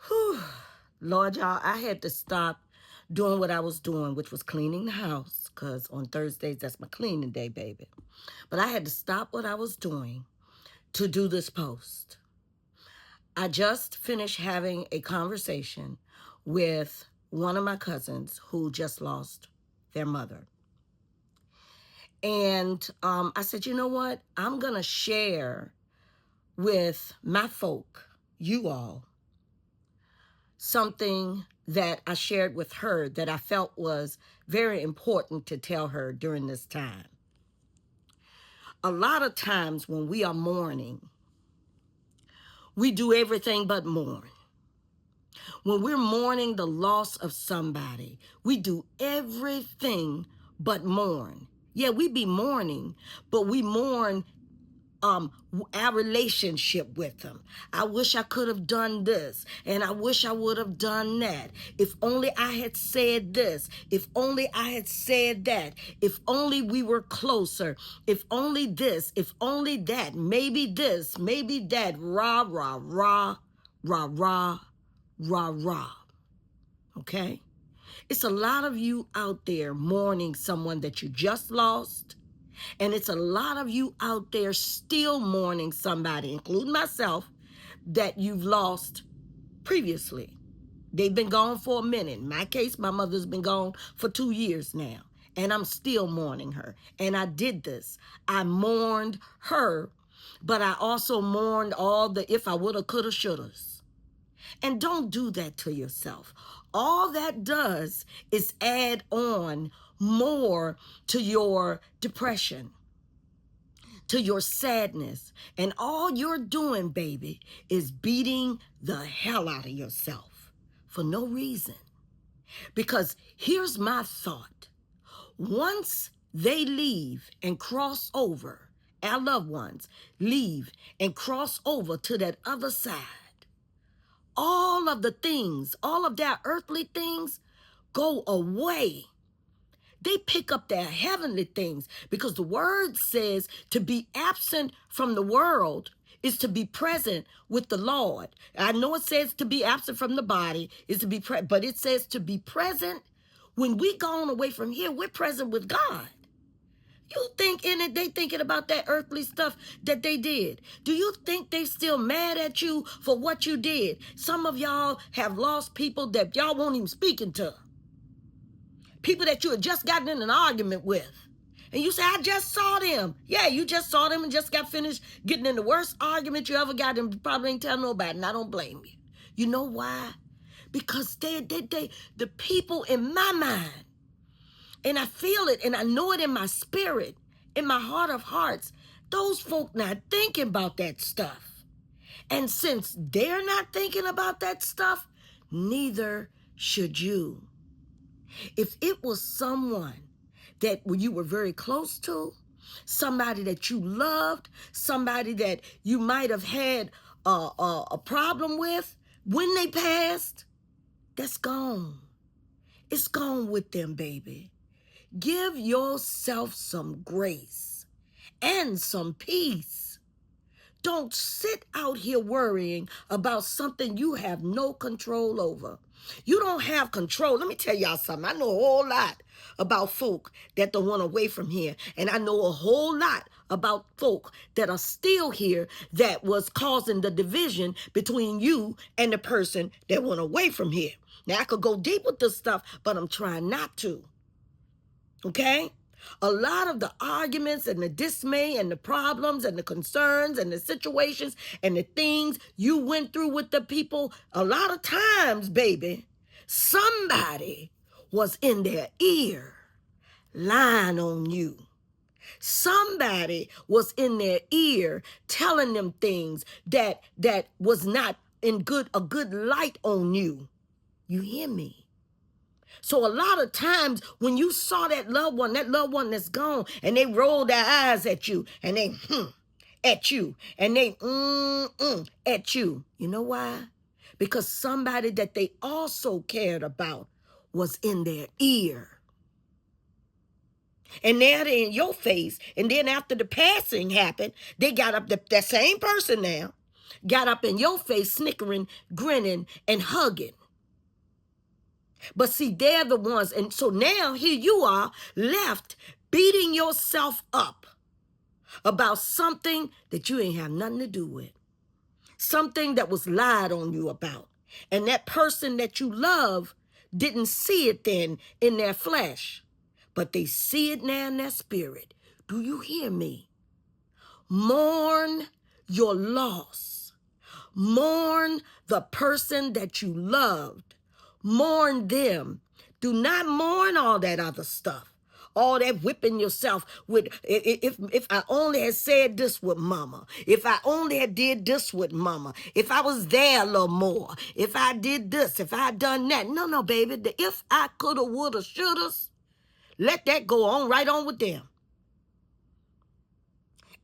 Whew. Lord, y'all, I had to stop doing what I was doing, which was cleaning the house, because on Thursdays, that's my cleaning day, baby. But I had to stop what I was doing to do this post. I just finished having a conversation with one of my cousins who just lost their mother. And I said, you know what? I'm going to share with my folk, you all, something that I shared with her that I felt was very important to tell her during this time. A lot of times when we are mourning, we do everything but mourn. When we're mourning the loss of somebody, we do everything but mourn. Yeah, we be mourning, but we mourn our relationship with them. I wish I could have done this, and I wish I would have done that. If only I had said this. If only I had said that. If only we were closer. If only this. If only that. Maybe this. Maybe that. Rah, rah, rah, rah, rah, rah, rah. Okay? It's a lot of you out there mourning someone that you just lost. And it's a lot of you out there still mourning somebody, including myself, that you've lost previously. They've been gone for a minute. In my case, my mother's been gone for 2 years now, and I'm still mourning her. And I did this. I mourned her, but I also mourned all the if I woulda, coulda, shouldas. And don't do that to yourself. All that does is add on more to your depression, to your sadness. And all you're doing, baby, is beating the hell out of yourself for no reason. Because here's my thought. Once they leave and cross over, our loved ones leave and cross over to that other side, all of the things, all of their earthly things go away. They pick up their heavenly things, because the word says to be absent from the world is to be present with the Lord. I know it says to be absent from the body is to be present, but it says to be present. When we gone away from here, we're present with God. You think in it, they thinking about that earthly stuff that they did. Do you think they still mad at you for what you did? Some of y'all have lost people that y'all won't even speaking to. People that you had just gotten in an argument with. And you say, I just saw them. Yeah, you just saw them and just got finished getting in the worst argument you ever got, and probably ain't tell nobody, and I don't blame you. You know why? Because the people in my mind, and I feel it, and I know it in my spirit, in my heart of hearts, those folk not thinking about that stuff. And since they're not thinking about that stuff, neither should you. If it was someone that you were very close to, somebody that you loved, somebody that you might have had a problem with, when they passed, that's gone. It's gone with them, baby. Give yourself some grace and some peace. Don't sit out here worrying about something you have no control over. You don't have control. Let me tell y'all something. I know a whole lot about folk that don't want away from here. And I know a whole lot about folk that are still here that was causing the division between you and the person that went away from here. Now, I could go deep with this stuff, but I'm trying not to. Okay? A lot of the arguments and the dismay and the problems and the concerns and the situations and the things you went through with the people, a lot of times, baby, somebody was in their ear lying on you. Somebody was in their ear telling them things that was not in a good light on you. You hear me? So a lot of times when you saw that loved one that's gone, and they rolled their eyes at you, and they at you, and they at you. You know why? Because somebody that they also cared about was in their ear. And now they're in your face. And then after the passing happened, they got up that same person now. got up in your face, snickering, grinning, and hugging. But see, they're the ones. And so now here you are left beating yourself up about something that you ain't have nothing to do with. Something that was lied on you about. And that person that you love didn't see it then in their flesh, but they see it now in their spirit. Do you hear me? Mourn your loss. Mourn the person that you loved. Mourn them. Do not mourn all that other stuff. All that whipping yourself with, if I only had said this with mama, if I only had did this with mama, if I was there a little more, if I did this, if I done that. No, baby. The if I coulda, woulda, shoulda, let that go on right on with them.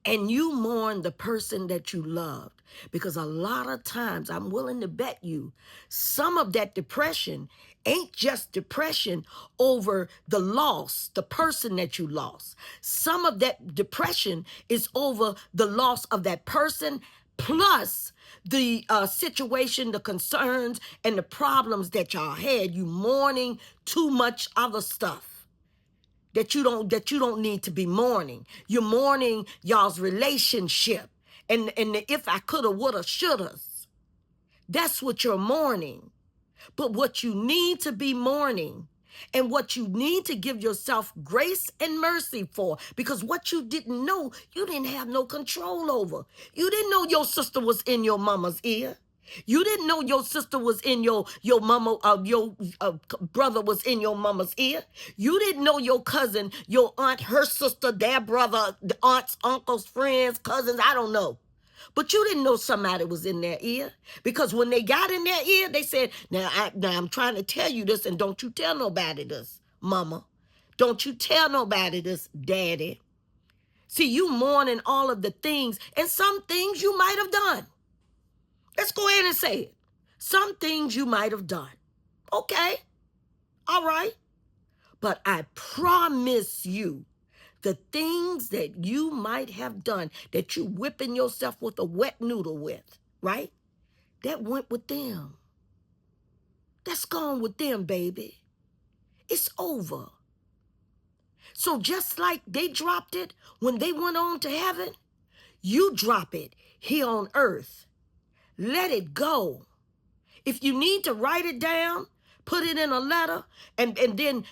And you mourn the person that you loved. Because a lot of times, I'm willing to bet you, some of that depression ain't just depression over the loss, the person that you lost. Some of that depression is over the loss of that person, plus the situation, the concerns, and the problems that y'all had. You mourning too much other stuff that you don't need to be mourning. You're mourning y'all's relationship. And the if I coulda, woulda, shoulda. That's what you're mourning. But what you need to be mourning and what you need to give yourself grace and mercy for, because what you didn't know, you didn't have no control over. You didn't know your sister was in your mama's ear. You didn't know your sister was in your mama, your brother was in your mama's ear. You didn't know your cousin, your aunt, her sister, their brother, the aunts, uncles, friends, cousins, I don't know. But you didn't know somebody was in their ear, because when they got in their ear, they said, now I'm trying to tell you this, and don't you tell nobody this, mama. Don't you tell nobody this, daddy. See, you mourning all of the things, and some things you might have done. Let's go ahead and say it. Some things you might have done. Okay. All right. But I promise you, the things that you might have done, that you whipping yourself with a wet noodle with, right? That went with them. That's gone with them, baby. It's over. So just like they dropped it when they went on to heaven, you drop it here on earth. Let it go. If you need to write it down, put it in a letter and then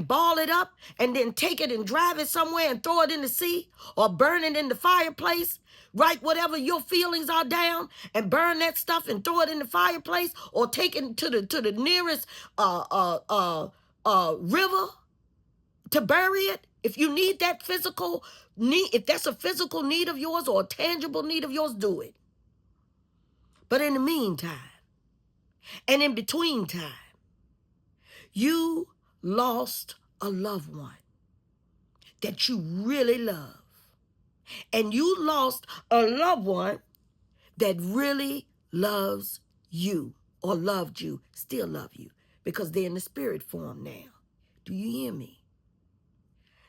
ball it up and then take it and drive it somewhere and throw it in the sea or burn it in the fireplace. Write whatever your feelings are down and burn that stuff and throw it in the fireplace, or take it to the nearest river to bury it. If you need that physical need, if that's a physical need of yours or a tangible need of yours, do it. But in the meantime, and in between time, you lost a loved one that you really love. And you lost a loved one that really loves you, or loved you, still love you, because they're in the spirit form now. Do you hear me?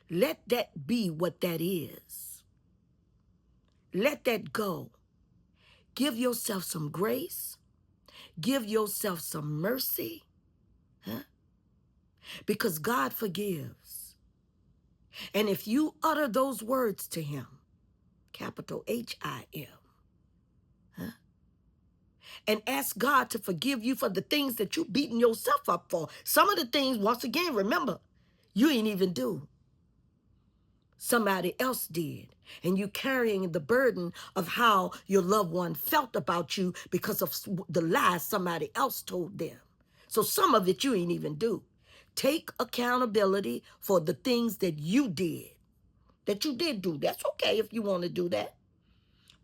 Let that be what that is. Let that go. Give yourself some grace. Give yourself some mercy. Huh? Because God forgives. And if you utter those words to him, capital H-I-M, huh? And ask God to forgive you for the things that you beating yourself up for. Some of the things, once again, remember, you ain't even do. Somebody else did. And you carrying the burden of how your loved one felt about you because of the lies somebody else told them. So some of it you ain't even do. Take accountability for the things that you did do. That's okay if you want to do that.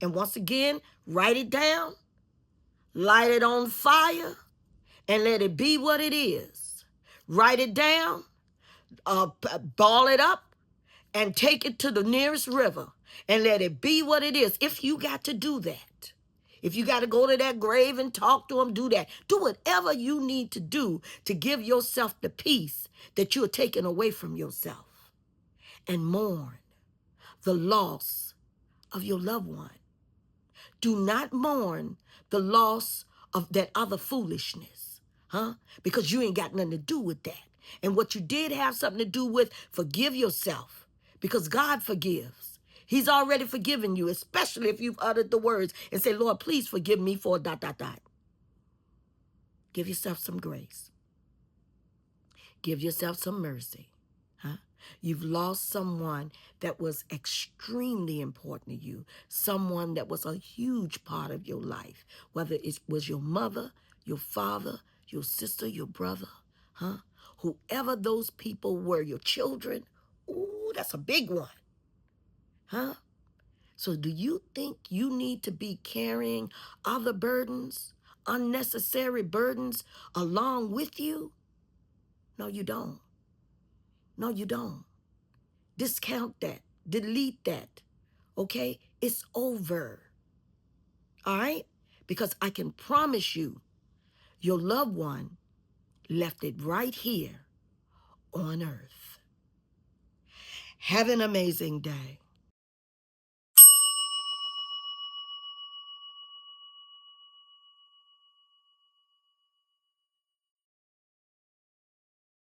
And once again, write it down, light it on fire, and let it be what it is. Write it down, ball it up, and take it to the nearest river and let it be what it is. If you got to do that, if you got to go to that grave and talk to him, do that. Do whatever you need to do to give yourself the peace that you're taking away from yourself, and mourn the loss of your loved one. Do not mourn the loss of that other foolishness, huh? Because you ain't got nothing to do with that. And what you did have something to do with, forgive yourself, because God forgives. He's already forgiven you, especially if you've uttered the words and say, Lord, please forgive me for ... Give yourself some grace. Give yourself some mercy. Huh? You've lost someone that was extremely important to you, someone that was a huge part of your life, whether it was your mother, your father, your sister, your brother, huh? Whoever those people were, your children. Ooh, that's a big one, huh? So do you think you need to be carrying other burdens, unnecessary burdens along with you? No, you don't. No, you don't. Discount that. Delete that. Okay? It's over. All right? Because I can promise you, your loved one left it right here on earth. Have an amazing day.